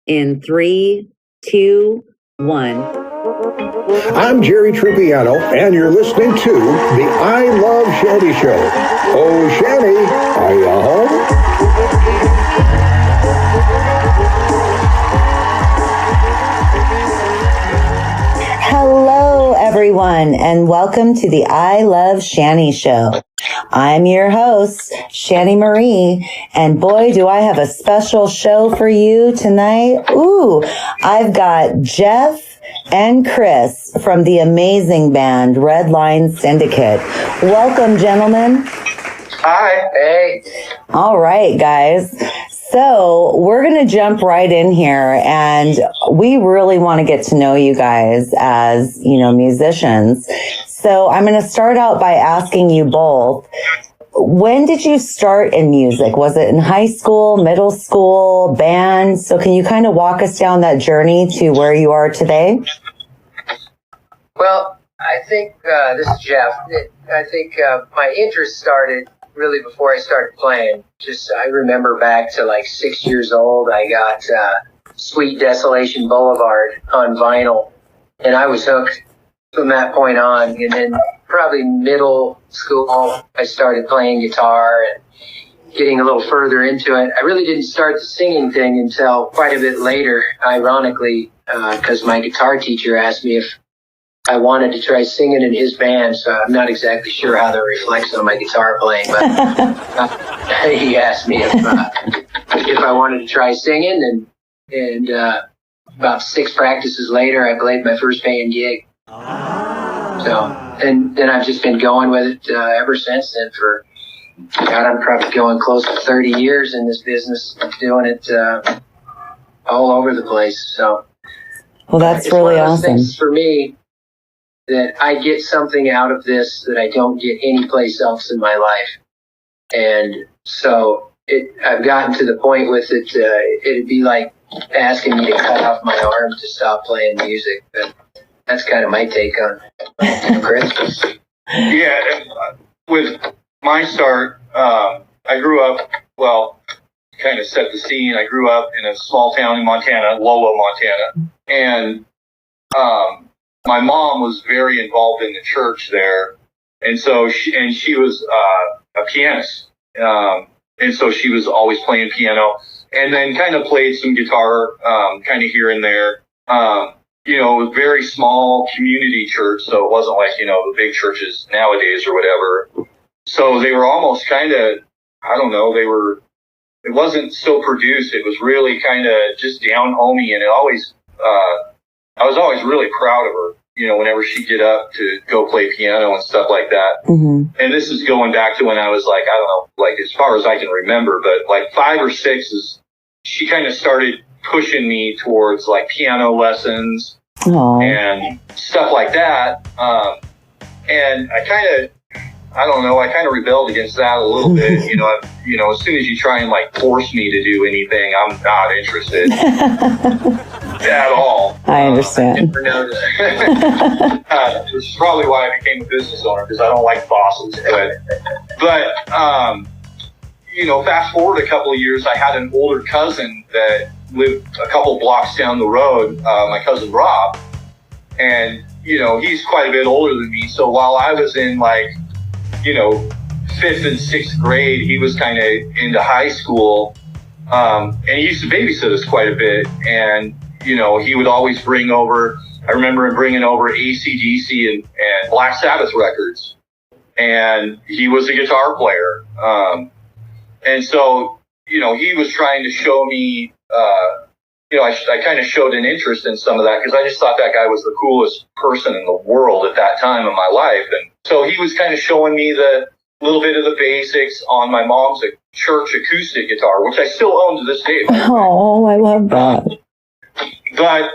in 3, 2, 1. I'm Jerry Trupiano, and you're listening to the I Love Shanny Show. Oh, Shanny, are you home? Hello, everyone, and welcome to the I Love Shanny Show. I'm your host, Shanny Marie, and boy, do I have a special show for you tonight. Ooh, I've got Jeff and Chris from the amazing band Redline Syndicate. Welcome, gentlemen. Hi. Hey. All right, guys. So we're going to jump right in here, and we really want to get to know you guys as, musicians. So I'm going to start out by asking you both, when did you start in music? Was it in high school, middle school, band? So can you kind of walk us down that journey to where you are today? Well, I think, this is Jeff. I think my interest started really before I started playing. I remember back to like 6 years old, I got Sweet Desolation Boulevard on vinyl, and I was hooked from that point on. And then probably middle school, I started playing guitar and getting a little further into it. I really didn't start the singing thing until quite a bit later, ironically, because my guitar teacher asked me if I wanted to try singing in his band, so I'm not exactly sure how that reflects on my guitar playing, but he asked me if I wanted to try singing, and about 6 practices later, I played my first band gig. So, and then I've just been going with it ever since then for, God, I'm probably going close to 30 years in this business, doing it all over the place. So, well, that's really awesome. Things for me that I get something out of this that I don't get anyplace else in my life. And so I've gotten to the point with it, it'd be like asking me to cut off my arm to stop playing music. But that's kind of my take on Chris. Yeah, with my start, I grew up, kind of set the scene. I grew up in a small town in Montana, Lolo, Montana. And my mom was very involved in the church there. And so she was a pianist. And so she was always playing piano and then kind of played some guitar kind of here and there. It was very small community church, so it wasn't like, the big churches nowadays or whatever. So they were almost kind of, I don't know, it wasn't so produced. It was really kind of just down homey, and I was always really proud of her, whenever she'd get up to go play piano and stuff like that. Mm-hmm. And this is going back to when I was like, I don't know, like as far as I can remember, but like 5 or 6 she kind of started pushing me towards like piano lessons and stuff like that. And I kind of rebelled against that a little bit. As soon as you try and like force me to do anything, I'm not interested at all. I understand. Which is probably why I became a business owner, because I don't like bosses. But fast forward a couple of years, I had an older cousin that lived a couple blocks down the road, my cousin Rob. And, he's quite a bit older than me. So while I was in 5th and 6th grade, he was kind of into high school. And he used to babysit us quite a bit. And, he would always I remember him bringing over AC/DC and Black Sabbath records. And he was a guitar player. And so, he was trying to show me, I kind of showed an interest in some of that because I just thought that guy was the coolest person in the world at that time in my life. And so he was kind of showing me the little bit of the basics on my mom's church acoustic guitar, which I still own to this day. Oh, I love that. But,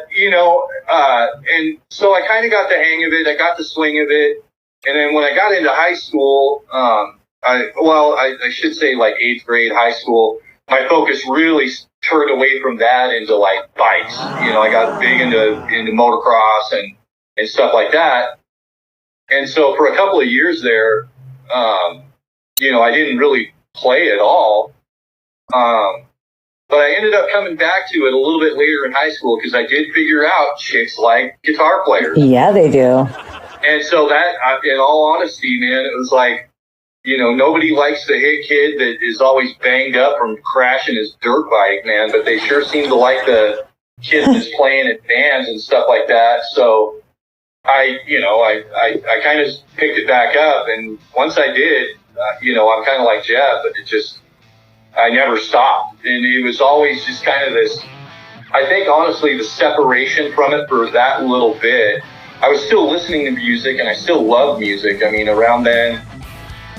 and so I kind of got the hang of it. I got the swing of it. And then when I got into high school, I should say like 8th grade high school, my focus really turned away from that into like bikes. I got big into motocross and stuff like that. And so for a couple of years there, I didn't really play at all. But I ended up coming back to it a little bit later in high school because I did figure out chicks like guitar players. Yeah, they do. And so that, in all honesty, man, it was like, nobody likes the hit kid that is always banged up from crashing his dirt bike, man, but they sure seem to like the kid that's playing in bands and stuff like that. So I kind of picked it back up. And once I did, I'm kind of like Jeff, but I never stopped. And it was always just kind of this, I think, honestly, the separation from it for that little bit. I was still listening to music and I still love music. I mean, around then,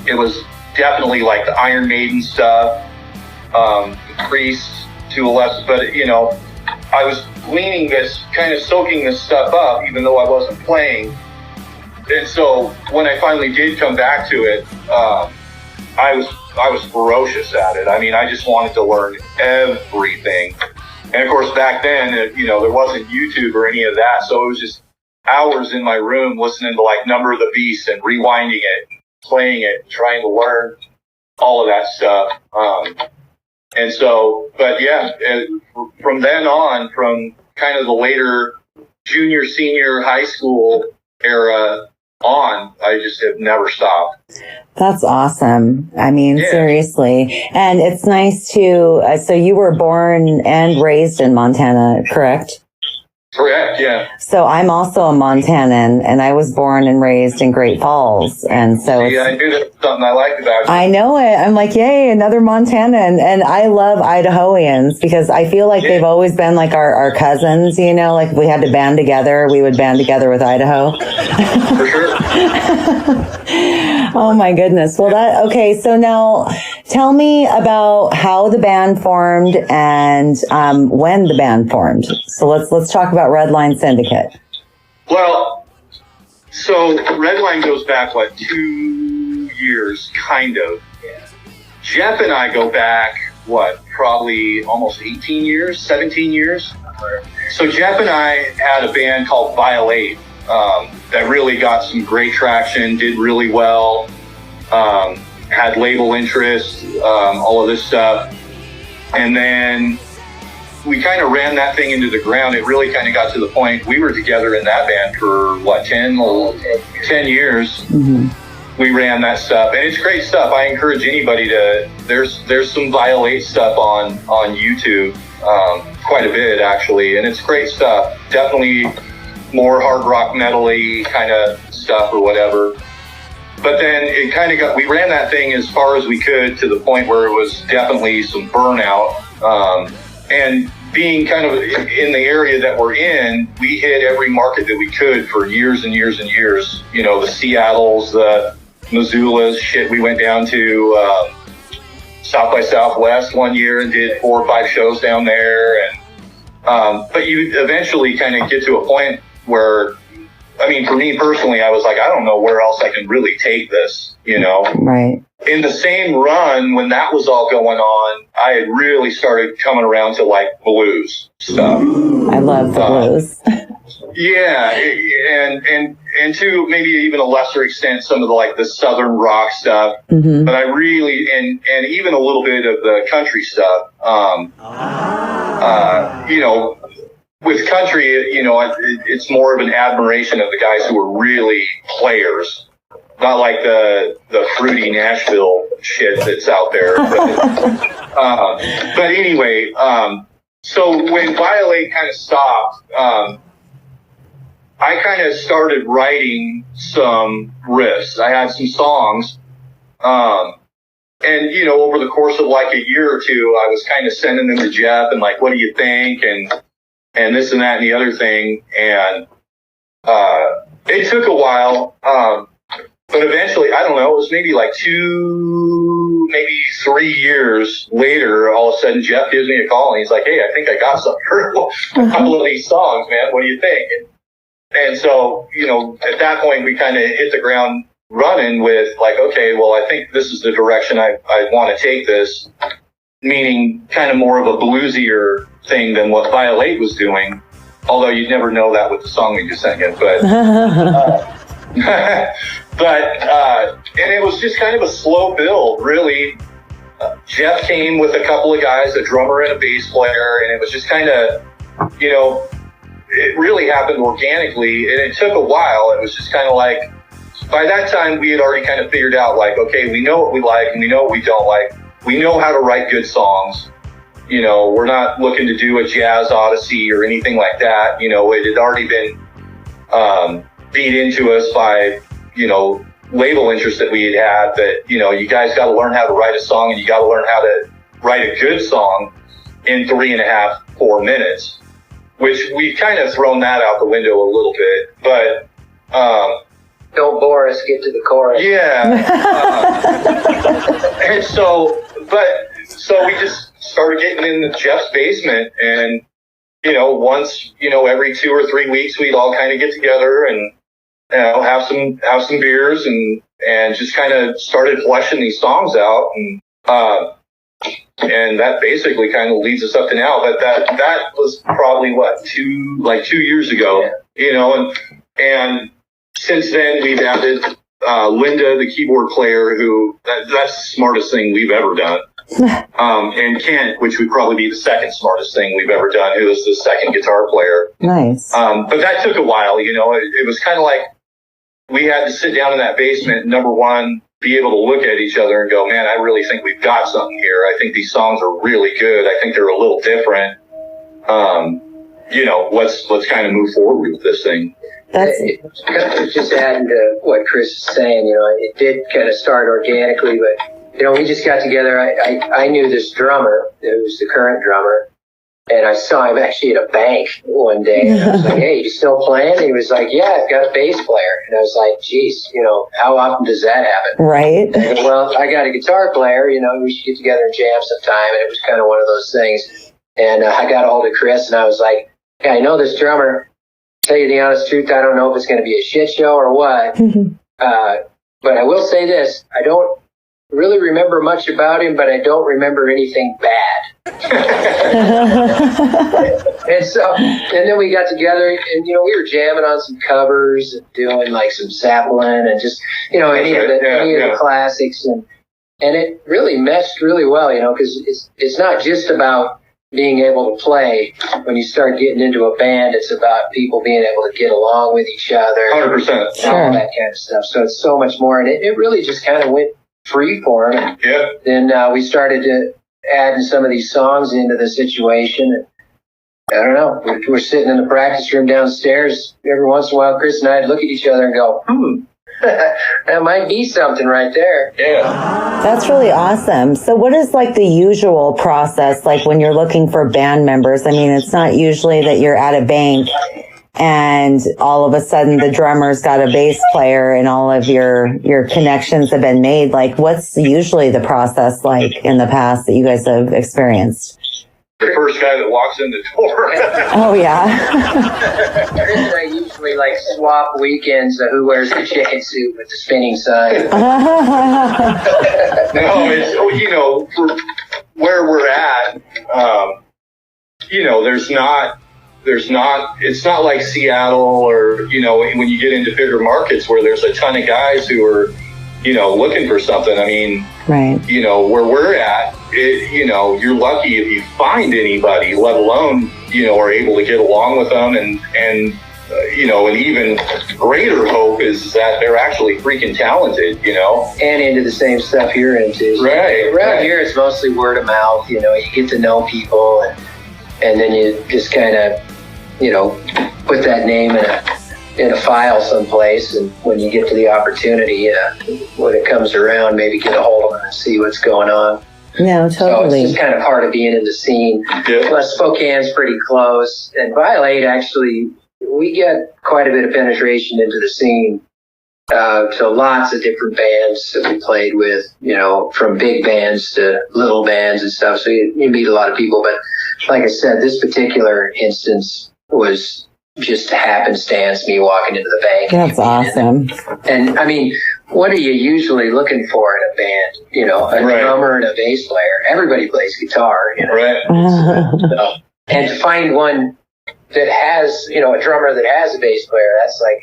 it was definitely like the Iron Maiden stuff, Priest to a less, but, I was leaning this, kind of soaking this stuff up, even though I wasn't playing. And so when I finally did come back to it, I was ferocious at it. I mean, I just wanted to learn everything. And of course, back then, there wasn't YouTube or any of that. So it was just hours in my room listening to like Number of the Beast and rewinding it, playing it, trying to learn all of that stuff. And so, but yeah, from then on, from kind of the later junior, senior high school era on, I just have never stopped. That's awesome. I mean, Yeah. Seriously. And it's nice to, so you were born and raised in Montana, correct? Correct, yeah. So I'm also a Montanan, and I was born and raised in Great Falls. And so Yeah, I knew that was something I liked about you. I know it. I'm like, yay, another Montanan. And I love Idahoans because I feel like they've always been like our cousins, like if we had to band together, we would band together with Idaho. For sure. Oh my goodness. Well, okay. So now tell me about how the band formed and when the band formed. So let's talk about Redline Syndicate. Well, so Redline goes back, 2 years, kind of. Jeff and I go back, probably almost 18 years, 17 years. So Jeff and I had a band called Violate that really got some great traction, did really well, had label interest, all of this stuff. And then we kind of ran that thing into the ground. It really kind of got to the point, we were together in that band for 10 years. Mm-hmm. We ran that stuff, and it's great stuff. I encourage anybody there's some Violate stuff on YouTube, quite a bit actually, and it's great stuff. Definitely more hard rock metal-y kind of stuff or whatever. But then it kind of we ran that thing as far as we could to the point where it was definitely some burnout. And being kind of in the area that we're in, we hit every market that we could for years and years and years. The Seattles, the Missoulas, shit. We went down to South by Southwest one year and did 4 or 5 shows down there. And but you eventually kind of get to a point where, I mean, for me personally, I was like, I don't know where else I can really take this, Right. In the same run, when that was all going on, I had really started coming around to like blues stuff. I love the blues. Yeah, and to maybe even a lesser extent, some of the southern rock stuff. Mm-hmm. But I really, and even a little bit of the country stuff. With country, it's more of an admiration of the guys who are really players. Not like the fruity Nashville shit that's out there. But anyway, so when Violate kind of stopped, I kind of started writing some riffs. I had some songs. And, over the course of like a year or two, I was kind of sending them to Jeff and like, what do you think? And this and that and the other thing. And it took a while. But eventually, I don't know, it was maybe like 2, maybe 3 years later, all of a sudden Jeff gives me a call and he's like, hey, I think I got something for a couple of these songs, man. What do you think? And so, at that point, we kind of hit the ground running with like, okay, well, I think this is the direction I want to take this, meaning kind of more of a bluesier thing than what Violate was doing. Although you'd never know that with the song we just sang it, but... and it was just kind of a slow build, really. Jeff came with a couple of guys, a drummer and a bass player, and it was just kind of, it really happened organically, and it took a while. It was just kind of like, by that time, we had already kind of figured out, like, okay, we know what we like and we know what we don't like. We know how to write good songs. We're not looking to do a jazz odyssey or anything like that. It had already been beat into us by, label interest that we had that, you guys got to learn how to write a song, and you got to learn how to write a good song in 3.5, 4 minutes, which we've kind of thrown that out the window a little bit. But, don't bore us, get to the chorus. Yeah. And so we just started getting into Jeff's basement, and, once, every 2 or 3 weeks, we'd all kind of get together and, have some beers and just kind of started fleshing these songs out. And that basically kind of leads us up to now. But that was probably 2 years ago, and since then we've added Linda, the keyboard player, who that's the smartest thing we've ever done. And Kent, which would probably be the second smartest thing we've ever done, who is the second guitar player. Nice. But that took a while, it was kind of like we had to sit down in that basement, number one, be able to look at each other and go, man, I really think we've got something here. I think these songs are really good. I think they're a little different. Let's kind of move forward with this thing. Just adding to what Chris is saying, it did kind of start organically, but, we just got together. I knew this drummer, who was the current drummer, and I saw him actually at a bank one day. And I was like, hey, you still playing? And he was like, yeah, I've got a bass player. And I was like, geez, how often does that happen? Right. And I go, well, I got a guitar player, we should get together and jam sometime. And it was kind of one of those things. And I got a hold of Chris, and I was like, yeah, I know this drummer. Tell you the honest truth, I don't know if it's going to be a shit show or what. But I will say this, I don't really remember much about him, but I don't remember anything bad. and then we got together, and we were jamming on some covers and doing like some Zeppelin and just any of the classics, and it really meshed really well, because it's not just about being able to play. When you start getting into a band, it's about people being able to get along with each other, 100%, all that kind of stuff. So it's so much more, and it really just kind of went free for him. Yeah. Then we started to add some of these songs into the situation. And I don't know. We're sitting in the practice room downstairs. Every once in a while, Chris and I'd look at each other and go, that might be something right there. Yeah. That's really awesome. So what is like the usual process, like when you're looking for band members? I mean, it's not usually that you're at a bank and all of a sudden the drummer's got a bass player and all of your connections have been made. Like, what's usually the process like in the past that you guys have experienced? The first guy that walks in the door. Oh, yeah. Chris and I usually like swap weekends of who wears the chicken suit with the spinning sign. No, it's, for where we're at, it's not like Seattle or, when you get into bigger markets where there's a ton of guys who are, looking for something. I mean, right. Where we're at, you're lucky if you find anybody, let alone, are able to get along with them. And an even greater hope is that they're actually freaking talented, And into the same stuff you're into. Right. Around here, it's mostly word of mouth. You get to know people, and then you just kind of, put that name in a file someplace, and when you get to the opportunity, when it comes around, maybe get a hold of them and see what's going on. No, totally. So it's just kind of part of being in the scene. Yeah. Plus, Spokane's pretty close, and Violate, actually, we get quite a bit of penetration into the scene. So lots of different bands that we played with, from big bands to little bands and stuff. So you meet a lot of people. But like I said, this particular instance was just happenstance, me walking into the bank. That's awesome. And I mean, what are you usually looking for in a band? A Right. drummer and a bass player. Everybody plays guitar, Right. So, and to find one that has, a drummer that has a bass player, that's like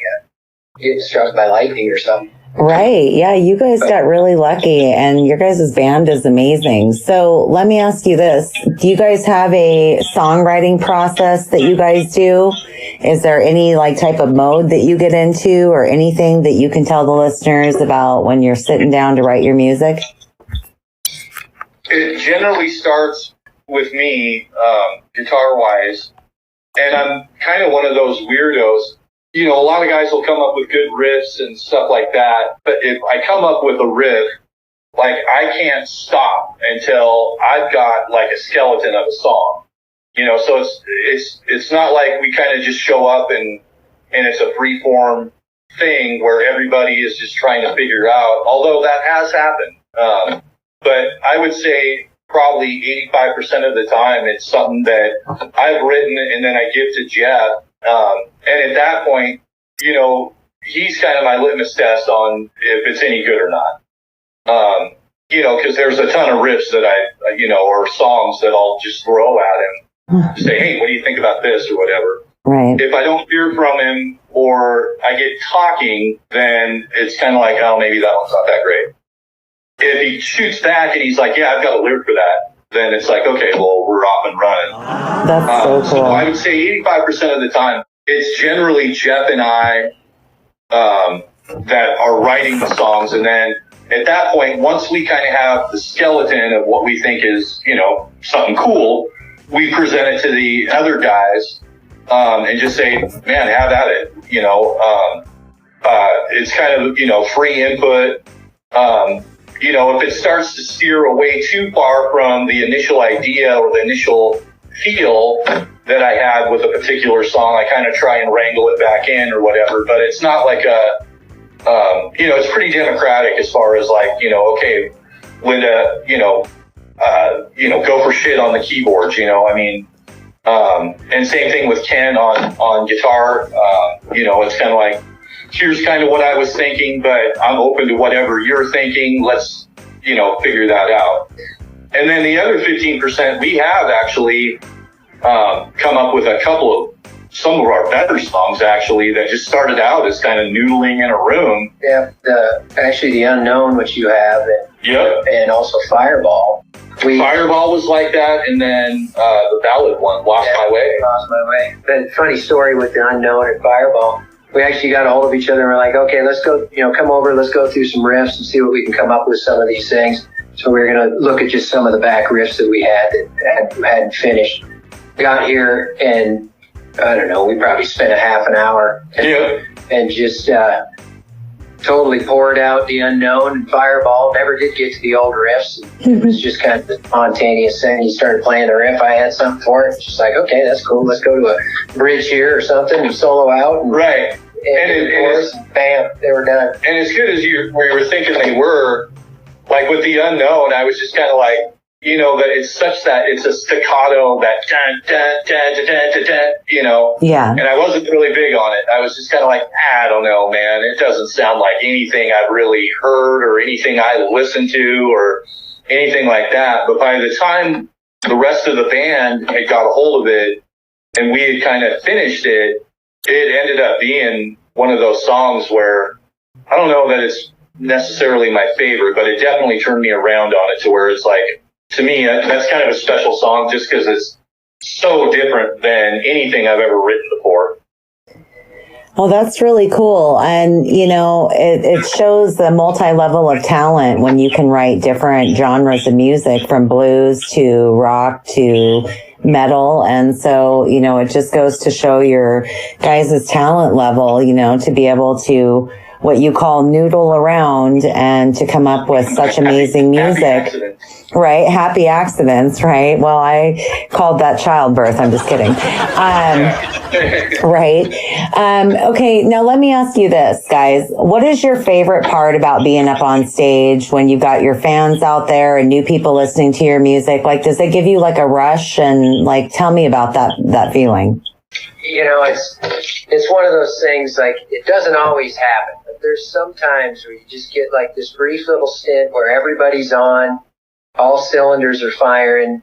getting struck by lightning or something. Right. Yeah, you guys got really lucky, and your guys' band is amazing. So let me ask you this. Do you guys have a songwriting process that you guys do? Is there any like type of mode that you get into or anything that you can tell the listeners about when you're sitting down to write your music? It generally starts with me, guitar-wise, and I'm kind of one of those weirdos. You know, a lot of guys will come up with good riffs and stuff like that, but if I come up with a riff, like I can't stop until I've got like a skeleton of a song. You know, so it's not like we kind of just show up and it's a free form thing where everybody is just trying to figure out, although that has happened. But I would say probably 85% of the time it's something that I've written and then I give to Jeff. And at that point, you know, he's kind of my litmus test on if it's any good or not. You know, because there's a ton of riffs that I, you know, or songs that I'll just throw at him, say, hey, what do you think about this or whatever. Right. If I don't hear from him or I get talking, then it's kind of like, oh, maybe that one's not that great. If he shoots back and he's like, yeah, I've got a lyric for that, then it's like, okay, well, we're off and running. That's so cool. So I would say 85% of the time, it's generally Jeff and I that are writing the songs. And then at that point, once we kind of have the skeleton of what we think is, you know, something cool, we present it to the other guys and just say, man, have at it. You know, it's kind of, you know, free input. You know, if it starts to steer away too far from the initial idea or the initial feel that I had with a particular song, I kind of try and wrangle it back in or whatever. But it's not like you know, it's pretty democratic as far as like, you know, okay, Linda, you know, go for shit on the keyboards, you know, I mean, and same thing with Ken on guitar. You know, it's kind of like, here's kind of what I was thinking, but I'm open to whatever you're thinking. Let's, you know, figure that out. And then the other 15%, we have actually come up with a couple of some of our better songs actually that just started out as kind of noodling in a room. Yeah, actually the Unknown, which you have, and also Fireball. Fireball was like that, and then the ballad one, Lost My Way. Lost My Way. But funny story with the Unknown and Fireball. We actually got a hold of each other and we're like, okay, let's go, you know, come over, let's go through some riffs and see what we can come up with some of these things. So we're going to look at just some of the back riffs that we had that hadn't finished. Got here and, I don't know, we probably spent a half an hour and just totally poured out the Unknown and Fireball. Never did get to the old riffs. It was just kind of the spontaneous thing. He started playing the riff. I had something for it. Just like, okay, that's cool. Let's go to a bridge here or something and solo out. And, right. And of course, bam, they were done. And as good as you were thinking they were, like with the Unknown, I was just kind of like, you know, that it's such that it's a staccato, that dun, dun, dun, dun, dun, dun, dun, you know. Yeah. And I wasn't really big on it. I was just kind of like, I don't know, man. It doesn't sound like anything I've really heard or anything I listened to or anything like that. But by the time the rest of the band had got a hold of it and we had kind of finished it, it ended up being one of those songs where I don't know that it's necessarily my favorite, but it definitely turned me around on it to where it's like, to me, that's kind of a special song just because it's so different than anything I've ever written before. Well, that's really cool. And, you know, it shows the multi-level of talent when you can write different genres of music from blues to rock to metal. And so, you know, it just goes to show your guys' talent level, you know, to be able to what you call noodle around and to come up with such amazing music. Right. Happy accidents. Right. Well, I called that childbirth. I'm just kidding. Right. Okay. Now let me ask you this, guys. What is your favorite part about being up on stage when you've got your fans out there and new people listening to your music? Like, does it give you like a rush? And like, tell me about that feeling. You know, it's one of those things, like, it doesn't always happen, but there's sometimes where you just get like this brief little stint where everybody's on, all cylinders are firing,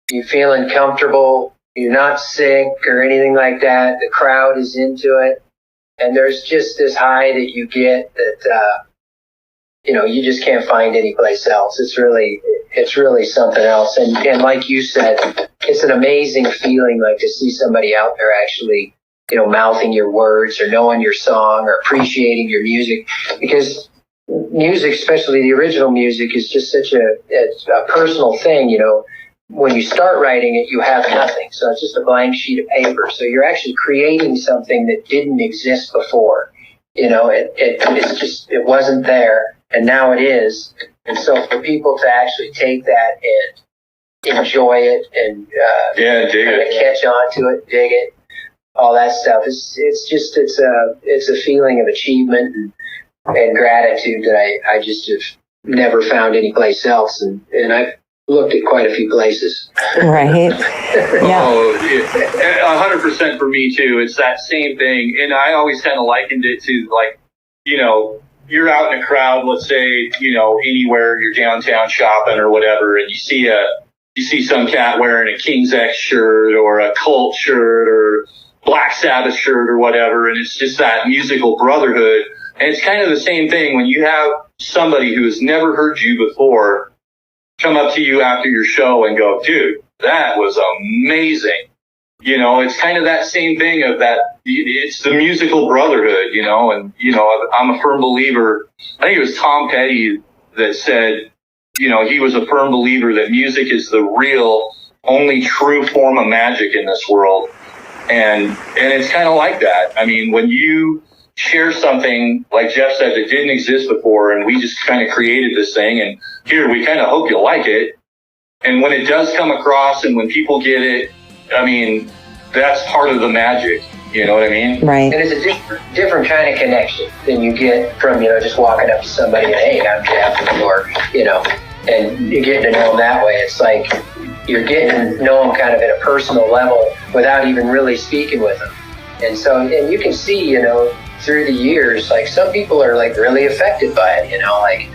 you're feeling comfortable, you're not sick or anything like that, the crowd is into it, and there's just this high that you get that you just can't find anyplace else. It's really something else. And like you said, it's an amazing feeling, like to see somebody out there actually, mouthing your words or knowing your song or appreciating your music, because music, especially the original music, is just such a personal thing. When you start writing it, you have nothing. So it's just a blank sheet of paper. So you're actually creating something that didn't exist before. It wasn't there, and now it is. And so for people to actually take that and enjoy it and dig it, catch on to it, dig it, all that stuff, it's a feeling of achievement and gratitude that I just have never found anyplace else. And I've looked at quite a few places. Right. Yeah. Oh, 100% for me too. It's that same thing. And I always kind of likened it to, like, you're out in a crowd, let's say, anywhere, you're downtown shopping or whatever, and you see some cat wearing a King's X shirt or a Cult shirt or Black Sabbath shirt or whatever. And it's just that musical brotherhood. And it's kind of the same thing when you have somebody who has never heard you before come up to you after your show and go, dude, that was amazing. It's kind of that same thing of that. It's the musical brotherhood, and, I'm a firm believer. I think it was Tom Petty that said, he was a firm believer that music is the real, only true form of magic in this world. And it's kind of like that. I mean, when you share something, like Jeff said, that didn't exist before, and we just kind of created this thing, and here, we kind of hope you like it. And when it does come across and when people get it, I mean, that's part of the magic. You know what I mean? Right. And it's a different kind of connection than you get from, just walking up to somebody and, hey, I'm Jeff, or, and you're getting to know them that way. It's like you're getting to know them kind of at a personal level without even really speaking with them. And so, and you can see, through the years, like some people are like really affected by it, I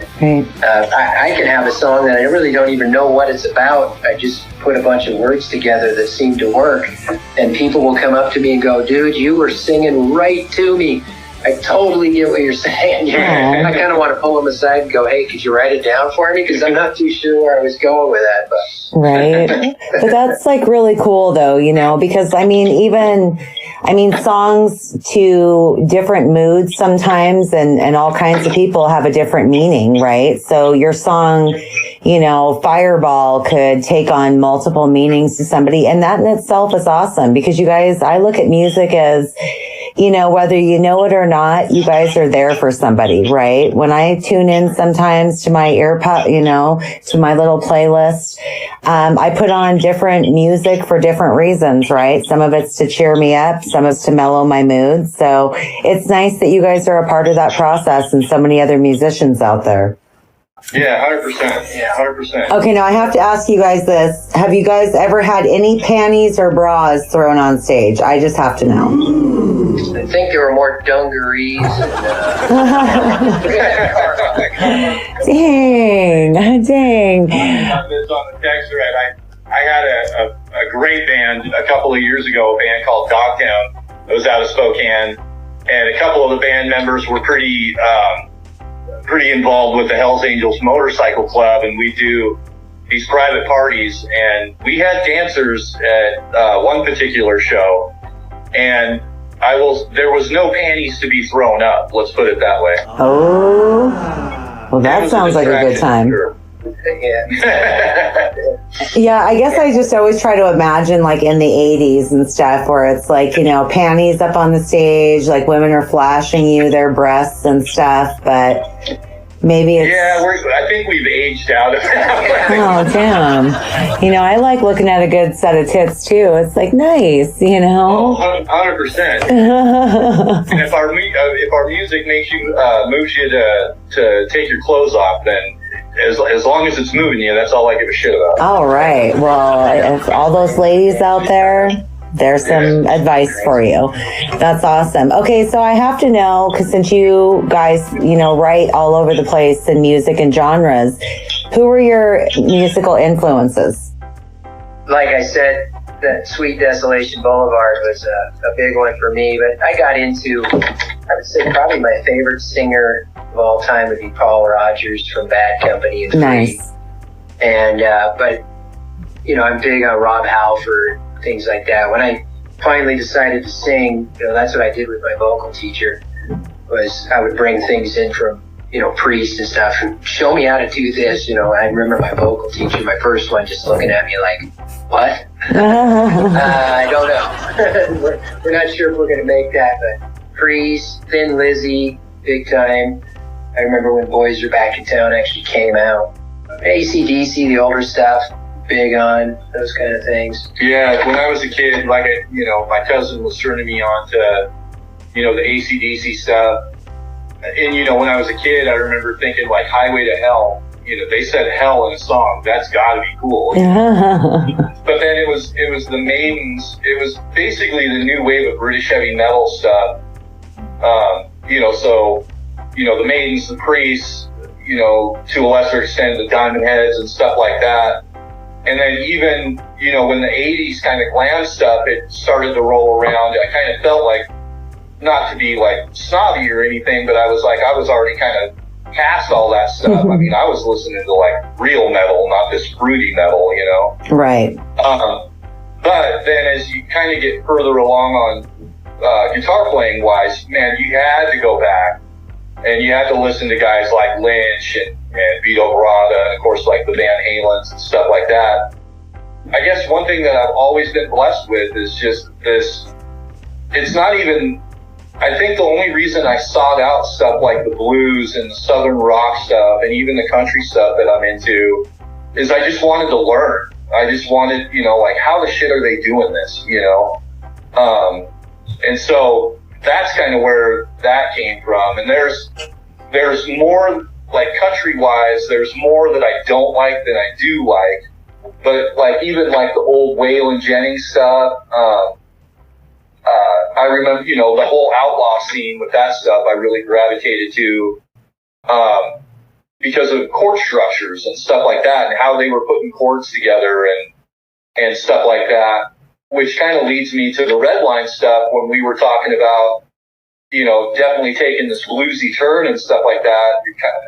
can have a song that I really don't even know what it's about. I just put a bunch of words together that seem to work, and people will come up to me and go, dude, you were singing right to me. I totally get what you're saying. I kind of want to pull them aside and go, hey, could you write it down for me? Because I'm not too sure where I was going with that. But. Right. But that's like really cool though, because songs to different moods sometimes and all kinds of people have a different meaning, right? So your song, Fireball could take on multiple meanings to somebody. And that in itself is awesome because you guys, I look at music as, whether you know it or not, you guys are there for somebody, right? When I tune in sometimes to my earpod, to my little playlist, I put on different music for different reasons, right? Some of it's to cheer me up, some of it's to mellow my mood. So it's nice that you guys are a part of that process and so many other musicians out there. Yeah, 100%. Yeah, 100%. Okay, now I have to ask you guys this. Have you guys ever had any panties or bras thrown on stage? I just have to know. I think there were more dungarees. Dang. On the text thread, I had a great band a couple of years ago, a band called Dogtown. It was out of Spokane, and a couple of the band members were pretty involved with the Hells Angels Motorcycle Club, and we do these private parties, and we had dancers at one particular show, and there was no panties to be thrown up, let's put it that way. Oh, well, that sounds like a good time. Sure. Yeah. Yeah, I guess I just always try to imagine like in the 80s and stuff where it's like, panties up on the stage, like women are flashing you their breasts and stuff, but maybe it's... Yeah, I think we've aged out of that. Oh, damn. I like looking at a good set of tits too. It's like nice, Oh, 100%. And if our music moves you to take your clothes off, then as long as it's moving you, that's all I give a shit about. All right. Well, if all those ladies out there, there's some advice for you. That's awesome. Okay, so I have to know, because since you guys, write all over the place in music and genres, who were your musical influences? Like I said, that Sweet Desolation Boulevard was a big one for me, but I got into, I would say probably my favorite singer of all time would be Paul Rogers from Bad Company and Free. Nice. And, but, you know, I'm big on Rob Halford, things like that. When I finally decided to sing, you know, that's what I did with my vocal teacher, was I would bring things in from, you know, Priest and stuff, and show me how to do this, you know. And I remember my vocal teacher, my first one, just looking at me like, what? I don't know. we're not sure if we're going to make that, but Priest, Thin Lizzy, big time. I remember when Boys Are Back in Town actually came out. AC/DC, the older stuff, big on those kind of things. Yeah, when I was a kid, like, you know, my cousin was turning me on to, you know, the AC/DC stuff. And, you know, when I was a kid, I remember thinking, like, Highway to Hell. You know, they said hell in a song. That's got to be cool. But then it was the Maidens. It was basically the new wave of British heavy metal stuff. You know, so, you know, the Maidens, the Priests, you know, to a lesser extent, the Diamond Heads and stuff like that. And then even, you know, when the 80s kind of glam stuff, it started to roll around, I kind of felt like, not to be like snobby or anything, but I was already kind of past all that stuff. I mean, I was listening to like real metal, not this fruity metal, you know? Right. But then as you kind of get further along on guitar playing wise, man, you had to go back and you had to listen to guys like Lynch and Vito Bratta, and of course like the Van Halens and stuff like that. I guess one thing that I've always been blessed with is just this, it's not even, I think the only reason I sought out stuff like the blues and the southern rock stuff and even the country stuff that I'm into is I just wanted to learn. I just wanted, you know, like, how the shit are they doing this, you know? And so that's kind of where that came from. And there's more, like, country-wise, there's more that I don't like than I do like. But, like, even, like, the old Waylon Jennings stuff, I remember, you know, the whole outlaw scene with that stuff I really gravitated to because of chord structures and stuff like that and how they were putting chords together and stuff like that, which kind of leads me to the Redline stuff when we were talking about, you know, definitely taking this bluesy turn and stuff like that.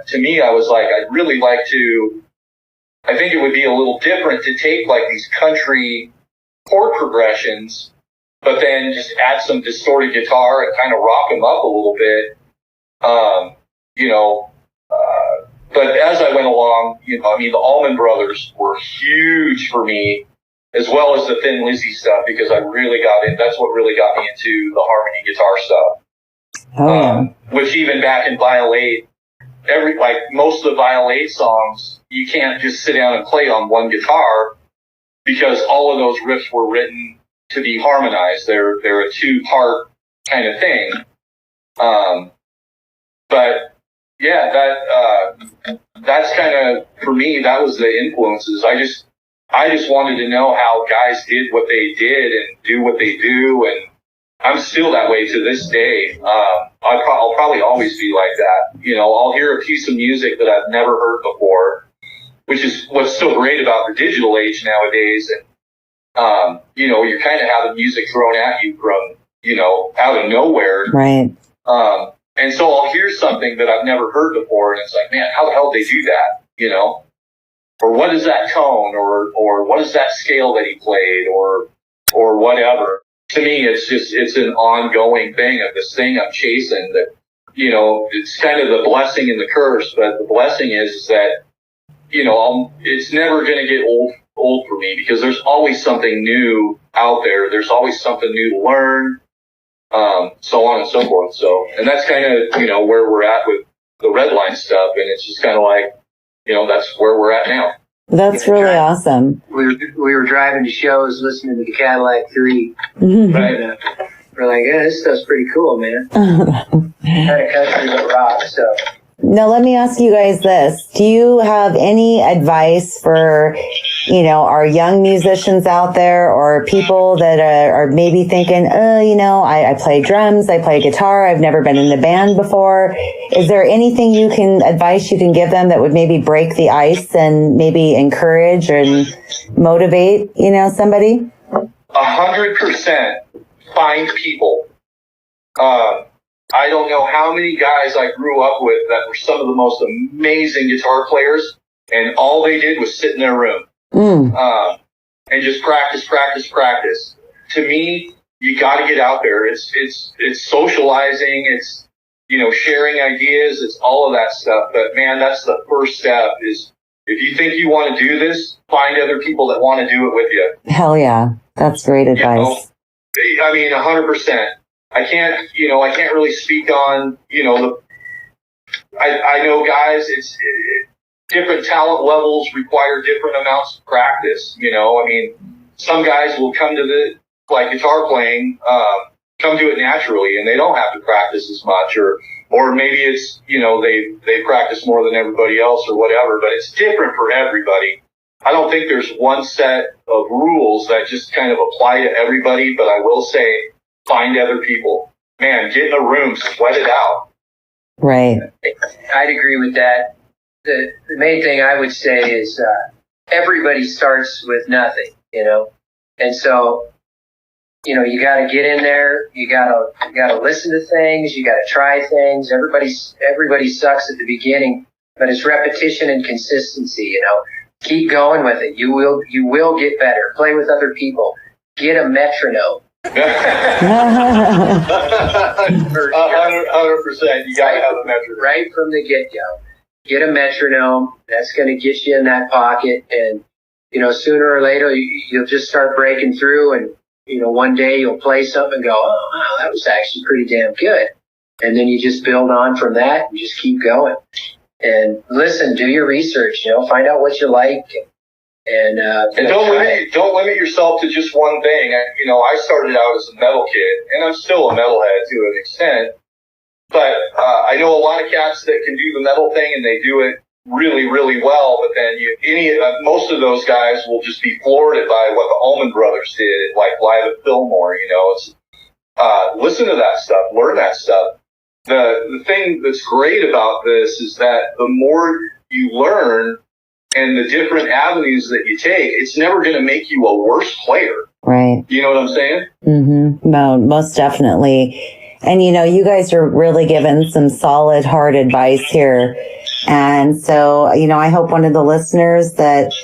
To me, I was like, I'd really like to, I think it would be a little different to take like these country chord progressions but then just add some distorted guitar and kind of rock them up a little bit, you know. But as I went along, you know, I mean, the Allman Brothers were huge for me, as well as the Thin Lizzy stuff, because I really got in. That's what really got me into the harmony guitar stuff. Oh, yeah. Which even back in Violate, most of the Violate songs, you can't just sit down and play on one guitar because all of those riffs were written to be harmonized. They're a two-part kind of thing. But yeah, that's kind of, for me, that was the influences. I just wanted to know how guys did what they did and do what they do, and I'm still that way to this day. I'll probably always be like that. You know, I'll hear a piece of music that I've never heard before, which is what's so great about the digital age nowadays. And you know, you're kind of having music thrown at you from, you know, out of nowhere. Right. And so I'll hear something that I've never heard before, and it's like, man, how the hell did they do that? You know? Or what is that tone? Or what is that scale that he played? Or whatever. To me, it's an ongoing thing of this thing I'm chasing that, you know, it's kind of the blessing and the curse, but the blessing is that, you know, it's never going to get old for me because there's always something new out there. There's always something new to learn, so on and so forth. So, and that's kind of, you know, where we're at with the Redline stuff. And it's just kind of like, you know, that's where we're at now. That's really awesome. We were driving to shows, listening to the Cadillac 3. Mm-hmm. Right? We're like, yeah, this stuff's pretty cool, man. Kind of country that rocks, so. Now, let me ask you guys this. Do you have any advice for, you know, our young musicians out there or people that are maybe thinking, you know, I play drums, I play guitar, I've never been in a band before. Is there anything advice you can give them that would maybe break the ice and maybe encourage and motivate, you know, somebody? 100% find people. I don't know how many guys I grew up with that were some of the most amazing guitar players, and all they did was sit in their room and just practice. To me, you got to get out there. It's socializing. It's, sharing ideas. It's all of that stuff. But man, that's the first step. Is if you think you want to do this, find other people that want to do it with you. Hell yeah, that's great advice. 100%. I can't really speak on, I know guys, it's different talent levels require different amounts of practice. Some guys will come to guitar playing, come to it naturally and they don't have to practice as much, or maybe it's, they practice more than everybody else or whatever, but it's different for everybody. I don't think there's one set of rules that just kind of apply to everybody, but I will say, find other people. Man, get in a room, sweat it out. Right. I'd agree with that. The main thing I would say is everybody starts with nothing, and so you got to get in there. You got to listen to things. You got to try things. Everybody sucks at the beginning, but it's repetition and consistency. Keep going with it. You will get better. Play with other people. Get a metronome. 100%. You got to have a metronome right from the get-go. Get a metronome. That's going to get you in that pocket, and sooner or later you'll just start breaking through, and one day you'll play something and go, oh wow, that was actually pretty damn good, and then you just build on from that and just keep going. And listen, do your research. Find out what you like. And don't limit yourself to just one thing. I started out as a metal kid, and I'm still a metalhead to an extent. But I know a lot of cats that can do the metal thing, and they do it really, really well. But then most of those guys will just be floored by what the Allman Brothers did, like live at Fillmore. It's listen to that stuff, learn that stuff. The thing that's great about this is that the more you learn and the different avenues that you take, it's never going to make you a worse player. Right. You know what I'm saying? Mm-hmm. No, most definitely. And, you guys are really giving some solid, hard advice here. And so, I hope one of the listeners that,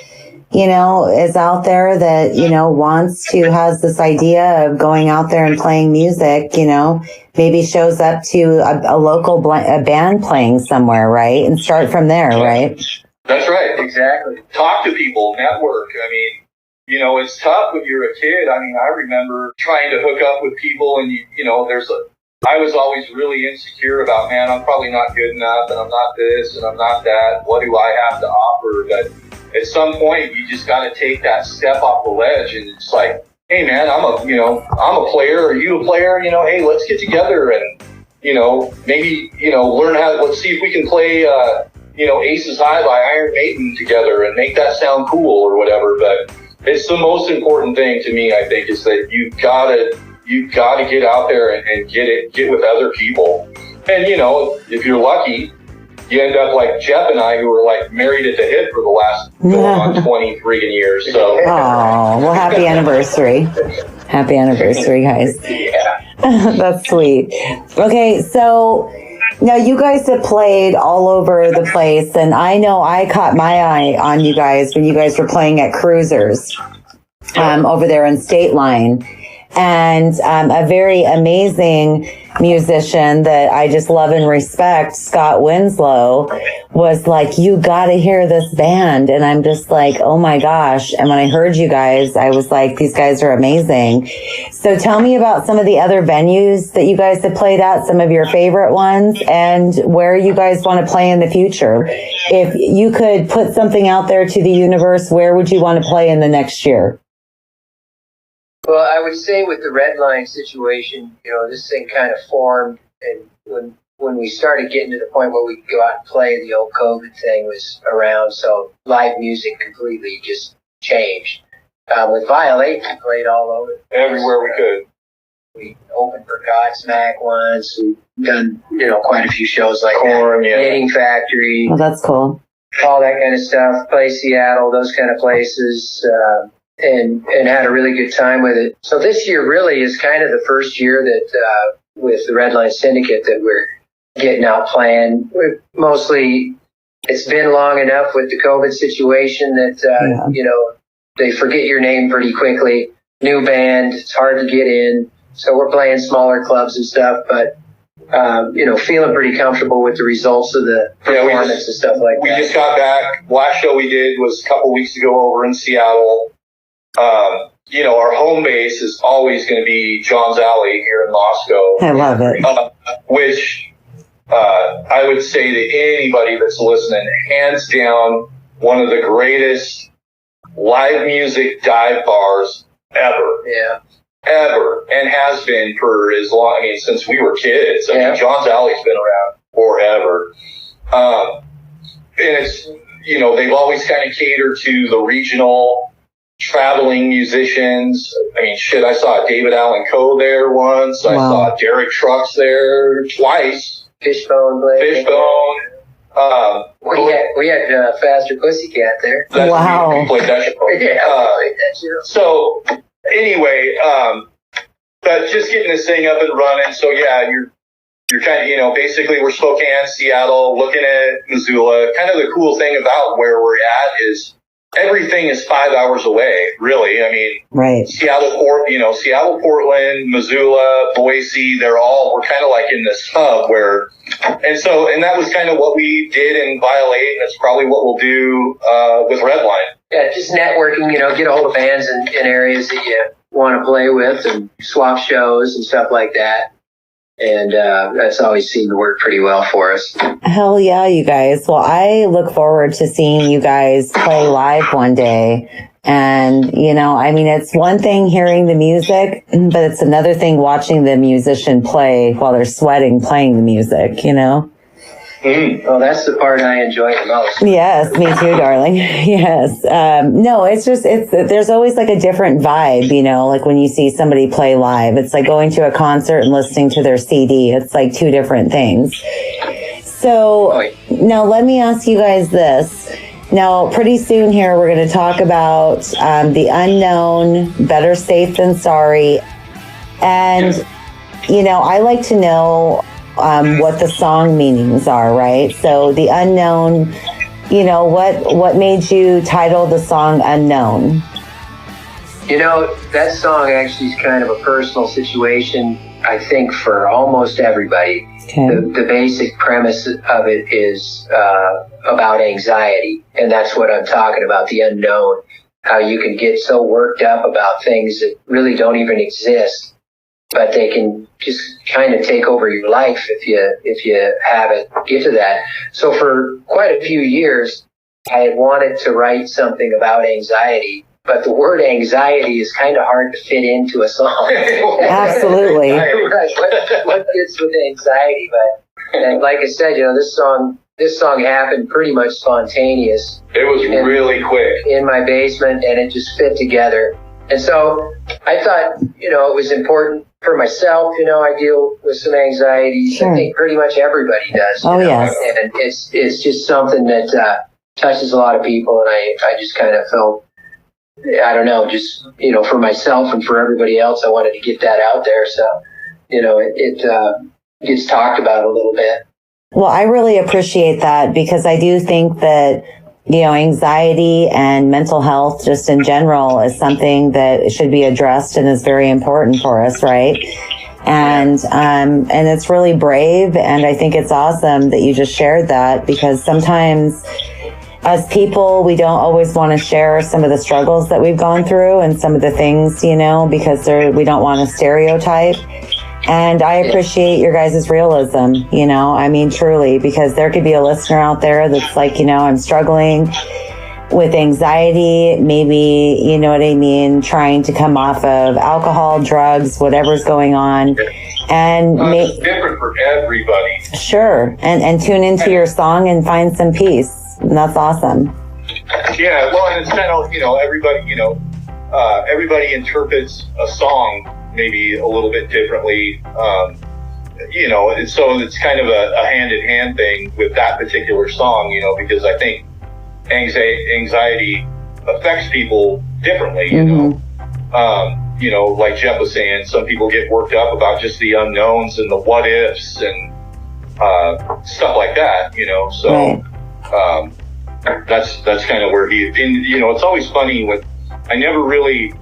is out there that, has this idea of going out there and playing music, maybe shows up to a local band playing somewhere, right? And start from there, right? That's right. Exactly. Talk to people, network. It's tough when you're a kid. I remember trying to hook up with people and, I was always really insecure about, man, I'm probably not good enough and I'm not this and I'm not that. What do I have to offer? But at some point, you just got to take that step off the ledge and it's like, hey, man, I'm a player. Are you a player? Hey, let's get together and, maybe, learn let's see if we can play, Aces High by Iron Maiden together and make that sound cool or whatever. But it's the most important thing to me, I think, is that you've got to get out there and get with other people. And, if you're lucky, you end up like Jeff and I, who were like married at the hip for the last 20 friggin' years. So. Oh, well, happy anniversary. Happy anniversary, guys. Yeah. That's sweet. Okay, so now you guys have played all over the place, and I know I caught my eye on you guys when you guys were playing at Cruisers over there in State Line. And a very amazing musician that I just love and respect, Scott Winslow, was like, you got to hear this band. And I'm just like, oh my gosh. And when I heard you guys, I was like, these guys are amazing. So tell me about some of the other venues that you guys have played at, some of your favorite ones, and where you guys want to play in the future. If you could put something out there to the universe, where would you want to play in the next year? Well, I would say with the Redline situation, this thing kind of formed, and when we started getting to the point where we could go out and play, the old COVID thing was around, so live music completely just changed. With Violate, we played all over. Everywhere we could. We opened for Godsmack once. We've done, quite a few shows like Korn, that. Yeah. Knitting Factory. Oh, that's cool. All that kind of stuff. Play Seattle, those kind of places. And had a really good time with it. So this year really is kind of the first year that with the Redline Syndicate that we're getting out playing. We're mostly, it's been long enough with the COVID situation that, you know, they forget your name pretty quickly. New band, it's hard to get in. So we're playing smaller clubs and stuff, but, you know, feeling pretty comfortable with the results of the performance and stuff like that. We just got back. Last show we did was a couple weeks ago over in Seattle. You know, our home base is always going to be John's Alley here in Moscow. I love it. Which I would say to anybody that's listening, hands down, one of the greatest live music dive bars ever. Yeah. Ever. And has been for as long, I mean, since we were kids. I mean, John's Alley's been around forever. And it's, you know, they've always kind of catered to the regional traveling musicians. I mean, shit, I saw David Allen Coe there once. I saw Derek Trucks there twice. Fishbone. We had Faster Pussycat there. Wow. We played that show. Played that show. So anyway, but just getting this thing up and running. So yeah, you're kind of, you know, basically we're Spokane, Seattle, looking at Missoula. Kind of the cool thing about where we're at is everything is 5 hours away, really. I mean, right. Seattle, Portland, Missoula, Boise, we're kind of like in this hub where, and that was kind of what we did in Violate, and that's probably what we'll do with Redline. Yeah, just networking, you know, get a hold of bands in areas that you want to play with and swap shows and stuff like that. And that's always seemed to work pretty well for us. Hell yeah, you guys. Well, I look forward to seeing you guys play live one day. And, you know, I mean, it's one thing hearing the music, but it's another thing watching the musician play while they're sweating playing the music, you know? Well, that's the part I enjoy the most. Yes, me too, darling. Yes. No, it's there's always like a different vibe, you know, like when you see somebody play live. It's like going to a concert and listening to their CD. It's like two different things. So now let me ask you guys this. Now, pretty soon here, we're going to talk about the unknown, better safe than sorry. And, you know, I like to know what the song meanings are, right? So the unknown, you know, what made you title the song Unknown? You know, that song actually is kind of a personal situation, I think, for almost everybody. Okay. The basic premise of it is about anxiety, and that's what I'm talking about, the unknown, how you can get so worked up about things that really don't even exist, but they can just kind of take over your life if you haven't get to that. So for quite a few years, I had wanted to write something about anxiety, but the word anxiety is kind of hard to fit into a song. Absolutely. What fits with anxiety? But and like I said, you know, this song happened pretty much spontaneous. It was really quick in my basement, and it just fit together. And so I thought, you know, it was important for myself. You know, I deal with some anxieties. Sure. I think pretty much everybody does. Oh, yes. And it's just something that touches a lot of people. And I just kind of felt, I don't know, just, you know, for myself and for everybody else, I wanted to get that out there. So, you know, it gets talked about a little bit. Well, I really appreciate that, because I do think that, you know, anxiety and mental health just in general is something that should be addressed and is very important for us, right? And it's really brave, and I think it's awesome that you just shared that, because sometimes as people, we don't always want to share some of the struggles that we've gone through and some of the things, you know, because we don't want to stereotype. And I appreciate your guys' realism, you know, I mean, truly, because there could be a listener out there that's like, you know, I'm struggling with anxiety, maybe, you know what I mean, trying to come off of alcohol, drugs, whatever's going on. And it's different for everybody. Sure. And tune into your song and find some peace. And that's awesome. Yeah, well, and it's kind of, you know, everybody interprets a song maybe a little bit differently, you know, and so it's kind of a hand-in-hand thing with that particular song, you know, because I think anxiety affects people differently, you know, like Jeff was saying, some people get worked up about just the unknowns and the what ifs and stuff like that, so that's kind of where it's always funny I never really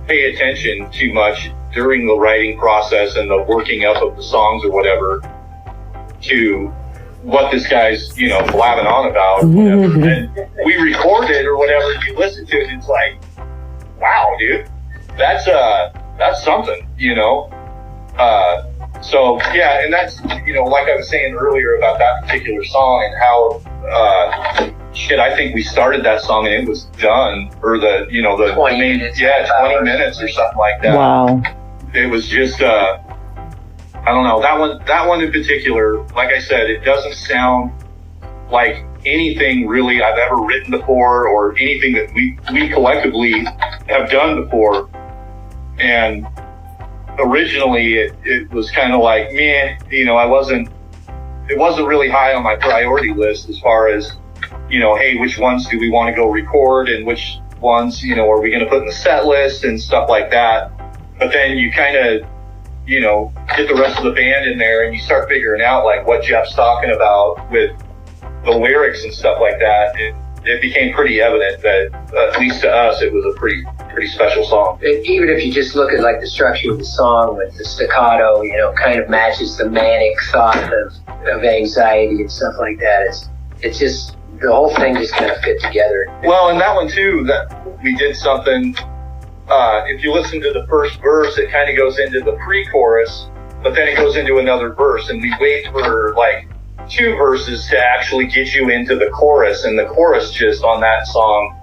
pay attention too much during the writing process and the working up of the songs or whatever to what this guy's, blabbing on about, whatever. And we record it or whatever, you listen to it, it's like, wow, dude, that's something, so yeah, and that's, like I was saying earlier about that particular song and how, I think we started that song and it was done, or the 20 minutes. Yeah, 20 minutes or something like that. Wow. It was just, I don't know, that one in particular, like I said, it doesn't sound like anything really I've ever written before or anything that we collectively have done before. And originally it was kind of like, man, it wasn't really high on my priority list as far as, hey, which ones do we want to go record and which ones, are we going to put in the set list and stuff like that. But then you kind of, get the rest of the band in there and you start figuring out like what Jeff's talking about with the lyrics and stuff like that. It became pretty evident that, at least to us, it was a pretty special song. Even if you just look at like the structure of the song with the staccato, kind of matches the manic thought of anxiety and stuff like that. It's just, the whole thing just kind of fit together. Well, and that one too, that we did something, if you listen to the first verse, it kind of goes into the pre-chorus, but then it goes into another verse, and we wait for like 2 verses to actually get you into the chorus, and the chorus just on that song,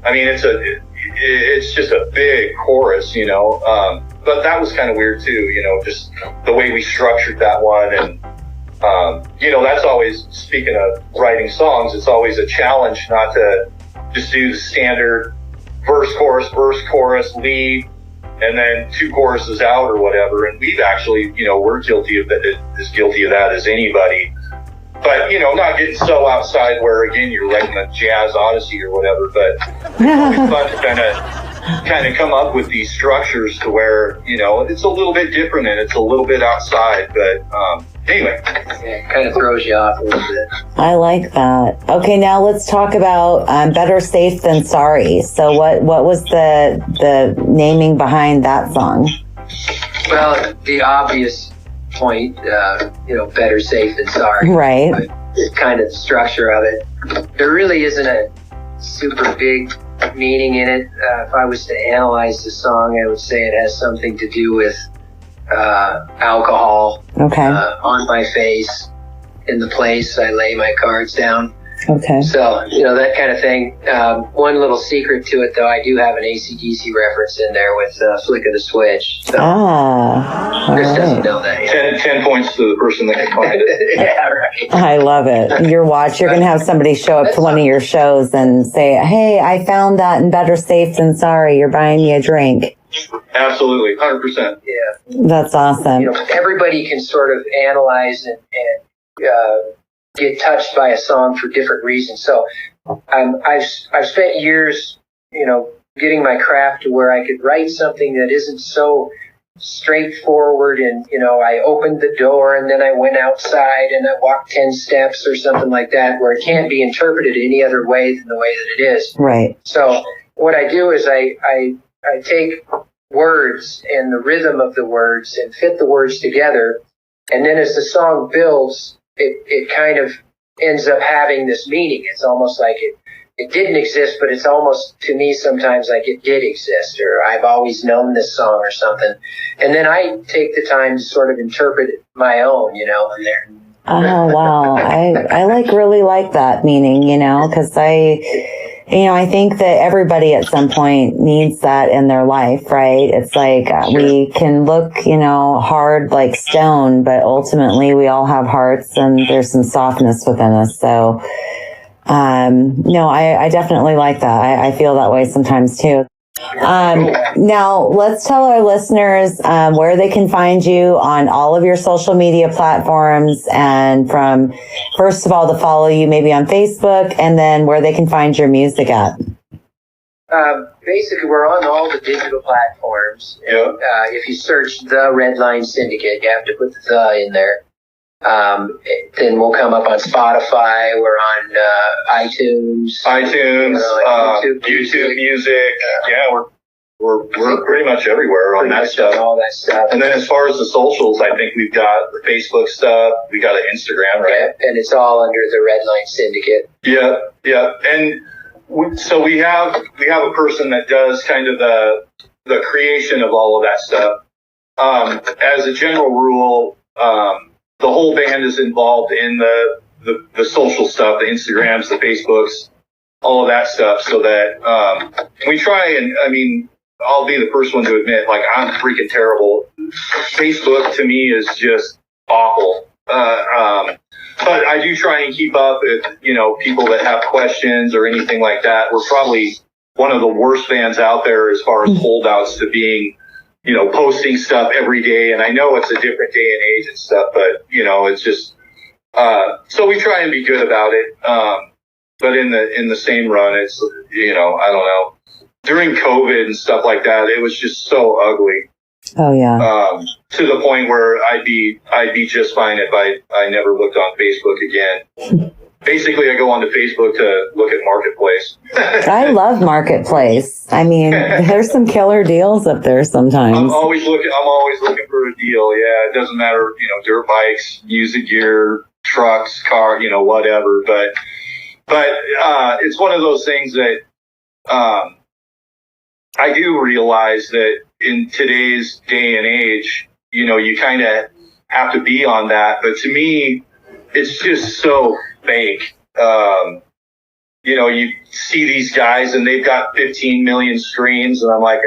I mean, it's just a big chorus, but that was kind of weird too, just the way we structured that one. And, that's always, speaking of writing songs, it's always a challenge not to just do the standard verse, chorus, lead, and then 2 choruses out or whatever. And we've actually, we're guilty of that as anybody. But, not getting so outside where, again, you're writing a jazz odyssey or whatever. But it's always fun to kind of come up with these structures to where, it's a little bit different and it's a little bit outside. But anyway. Yeah, it kind of throws you off a little bit. I like that. Okay, now let's talk about Better Safe Than Sorry. So what was the naming behind that song? Well, the obvious point, better safe than sorry. Right. But it's kind of the structure of it. There really isn't a super big meaning in it. If I was to analyze the song, I would say it has something to do with alcohol. Okay. On my face, in the place I lay my cards down. Okay. So, that kind of thing. One little secret to it, though, I do have an AC/DC reference in there with Flick of the Switch. So Chris doesn't know that yet. 10 points to the person that can find it. Yeah, right. I love it. You're going to have somebody show up to one of your shows and say, hey, I found that in Better Safe Than Sorry. You're buying me a drink. Absolutely, 100%. Yeah. That's awesome. Everybody can sort of analyze and get touched by a song for different reasons. So I've spent years, getting my craft to where I could write something that isn't so straightforward. And, I opened the door and then I went outside and I walked 10 steps or something like that, where it can't be interpreted any other way than the way that it is. Right. So what I do is I take words and the rhythm of the words and fit the words together. And then as the song builds, it kind of ends up having this meaning. It's almost like it didn't exist, but it's almost, to me, sometimes like it did exist, or I've always known this song or something. And then I take the time to sort of interpret it my own, in there. Oh, wow. I really like that meaning, because I think that everybody at some point needs that in their life, right? It's like we can look, hard like stone, but ultimately we all have hearts and there's some softness within us. So, no, I definitely like that. I feel that way sometimes too. Now let's tell our listeners where they can find you on all of your social media platforms, and from, first of all, to follow you maybe on Facebook, and then where they can find your music at. Basically, we're on all the digital platforms. Yeah. If you search the Redline Syndicate, you have to put the in there. Then we'll come up on Spotify. We're on iTunes, YouTube Music. Yeah, we're pretty much everywhere on that stuff. All that stuff. And then as far as the socials, I think we've got the Facebook stuff. We got an Instagram, right? Yeah, and it's all under the Redline Syndicate. Yeah. And so we have a person that does kind of the creation of all of that stuff. As a general rule, the whole band is involved in the social stuff, the Instagrams, the Facebooks, all of that stuff, so that we try and, I mean, I'll be the first one to admit, like, I'm freaking terrible. Facebook to me is just awful. But I do try and keep up with, people that have questions or anything like that. We're probably one of the worst bands out there as far as holdouts to being, posting stuff every day. And I know it's a different day and age and stuff, but, it's just, so we try and be good about it. But in the same run, it's, I don't know. During COVID and stuff like that, it was just so ugly. Oh yeah. To the point where I'd be just fine if I never looked on Facebook again. Basically, I go onto Facebook to look at Marketplace. I love Marketplace. I mean, there's some killer deals up there sometimes. I'm always looking for a deal. Yeah, it doesn't matter, dirt bikes, music gear, trucks, car, whatever. But it's one of those things that I do realize that in today's day and age, you kind of have to be on that. But to me, it's just so fake. You see these guys and they've got 15 million streams, and I'm like,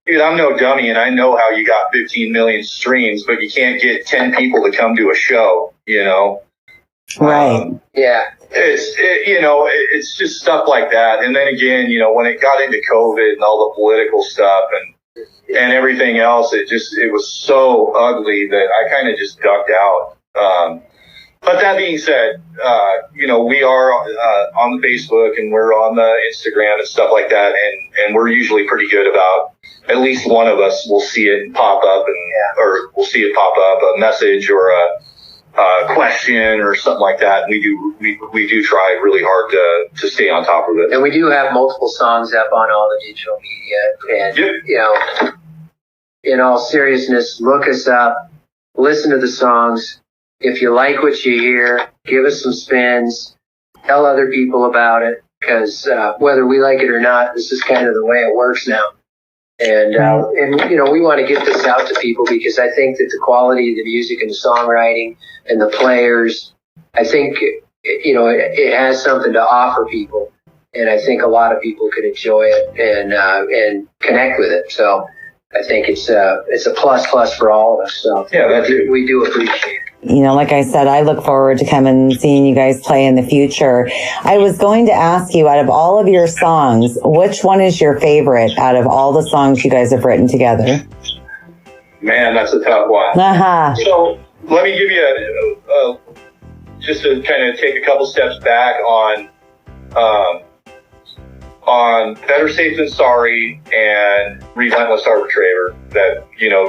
dude, I'm no dummy, and I know how you got 15 million streams, but you can't get 10 people to come to a show, Right. Yeah. It's just stuff like that. And then again, when it got into COVID and all the political stuff and everything else, it was so ugly that I kind of just ducked out. But that being said, we are on the Facebook and we're on the Instagram and stuff like that, and we're usually pretty good about at least one of us will see it pop up or we'll see it pop up, a message or a question or something like that. We do try really hard to stay on top of it. And we do have multiple songs up on all the digital media. And, yep. In all seriousness, look us up, listen to the songs. If you like what you hear, give us some spins, tell other people about it, because whether we like it or not, this is kind of the way it works now. And we want to get this out to people because I think that the quality of the music and the songwriting and the players, I think, it has something to offer people. And I think a lot of people could enjoy it and connect with it. So I think it's a plus for all of us. So yeah, we do appreciate it. Like I said, I look forward to coming and seeing you guys play in the future. I was going to ask you, out of all of your songs, which one is your favorite out of all the songs you guys have written together? Man, that's a tough one. Uh-huh. So let me give you just to kind of take a couple steps back on Better Safe Than Sorry and Relentless Arbitrator. That,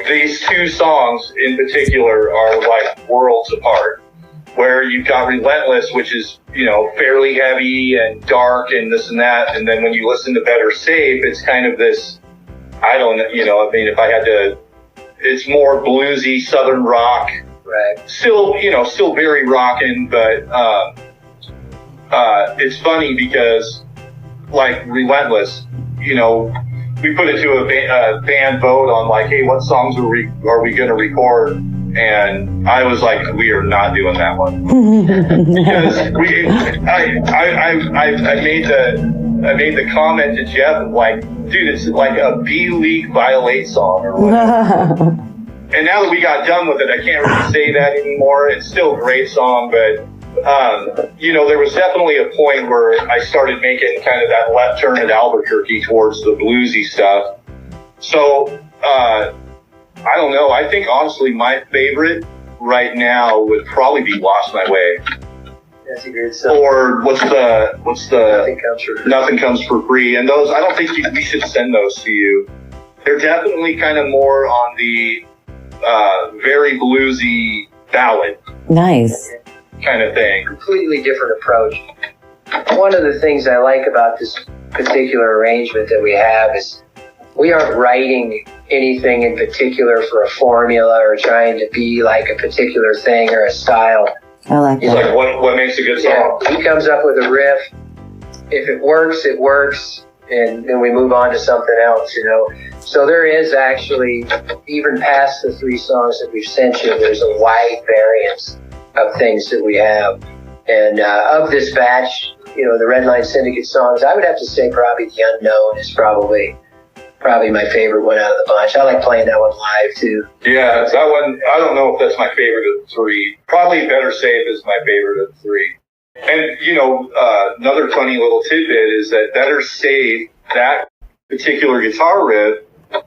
these two songs in particular are like worlds apart. Where you've got Relentless, which is, fairly heavy and dark and this and that. And then when you listen to Better Safe, it's kind of this, I don't know, if I had to, it's more bluesy, southern rock. Right. Still very rockin', but it's funny because, like Relentless, we put it to a band vote on like, hey, what songs are we going to record? And I was like, we are not doing that one because I made the comment to Jeff of like, dude, it's like a B-League Violate song or whatever. And now that we got done with it, I can't really say that anymore. It's still a great song, but there was definitely a point where I started making kind of that left turn at Albuquerque towards the bluesy stuff. So, I don't know. I think honestly my favorite right now would probably be Lost My Way. That's a good song. Or what's the Nothing Comes For Free. Nothing Comes for Free. And those, I don't think we should send those to you. They're definitely kind of more on the very bluesy ballad. Nice. Kind of thing. Completely different approach. One of the things I like about this particular arrangement that we have is we aren't writing anything in particular for a formula or trying to be like a particular thing or a style. I like It's that. like, what makes a good song? Yeah, he comes up with a riff. If it works, it works. And then we move on to something else, you know. So there is actually, even past the 3 songs that we've sent you, there's a wide variance of things that we have. And of this batch, you know, the Redline Syndicate songs, I would have to say probably The Unknown is probably my favorite one out of the bunch. I like playing that one live too. Yeah, that one, I don't know if that's my favorite of the 3. Probably Better Safe is my favorite of the 3. And, you know, another funny little tidbit is that Better Safe, that particular guitar riff,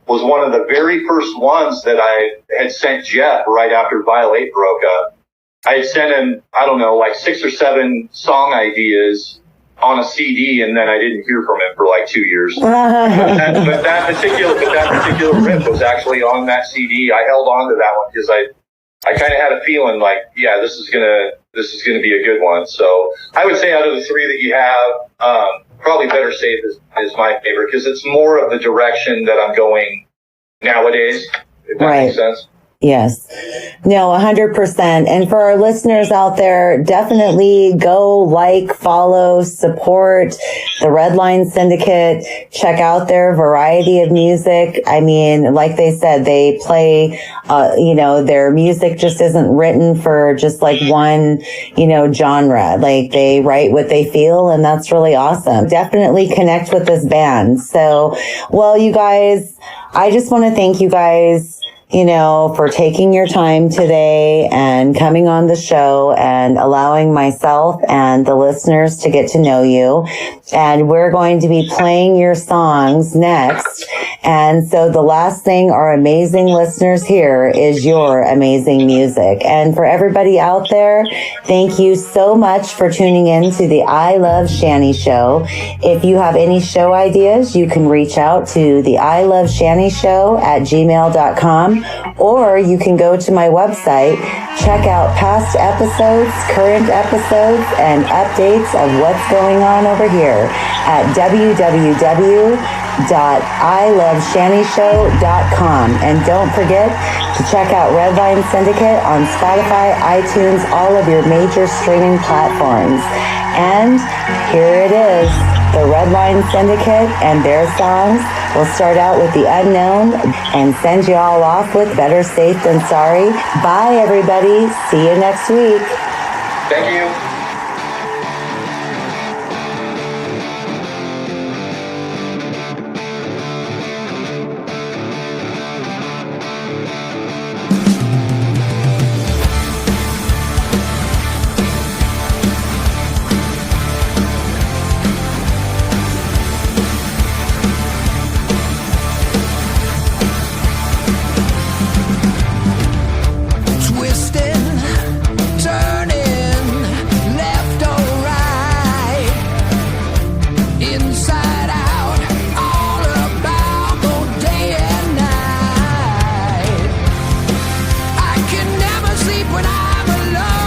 was one of the very first ones that I had sent Jeff right after Violate broke up. I had sent him, I don't know, like 6 or 7 song ideas on a CD, and then I didn't hear from him for like 2 years. but that particular riff was actually on that CD. I held on to that one because I kind of had a feeling like, yeah, this is gonna be a good one. So I would say out of the 3 that you have, probably Better Safe is my favorite because it's more of the direction that I'm going nowadays. If that makes sense. Yes. No, 100%. And for our listeners out there, definitely go like, follow, support the Redline Syndicate. Check out their variety of music. I mean, like they said, they play, you know, their music just isn't written for just like one, you know, genre. Like they write what they feel, and that's really awesome. Definitely connect with this band. So, well, you guys, I just want to thank you guys, you know, for taking your time today and coming on the show and allowing myself and the listeners to get to know you. And we're going to be playing your songs next. And so the last thing our amazing listeners hear is your amazing music. And for everybody out there, thank you so much for tuning in to the I Love Shanny show. If you have any show ideas, you can reach out to the I Love Shanny show at gmail.com, or you can go to my website, check out past episodes, current episodes, and updates of what's going on over here at www.iloveshannyshow.com. And don't forget to check out Redline Syndicate on Spotify, iTunes, all of your major streaming platforms. And here it is, the Redline Syndicate and their songs. We'll start out with The Unknown and send you all off with Better Safe Than Sorry. Bye, everybody. See you next week. Thank you. Sleep when I'm alone.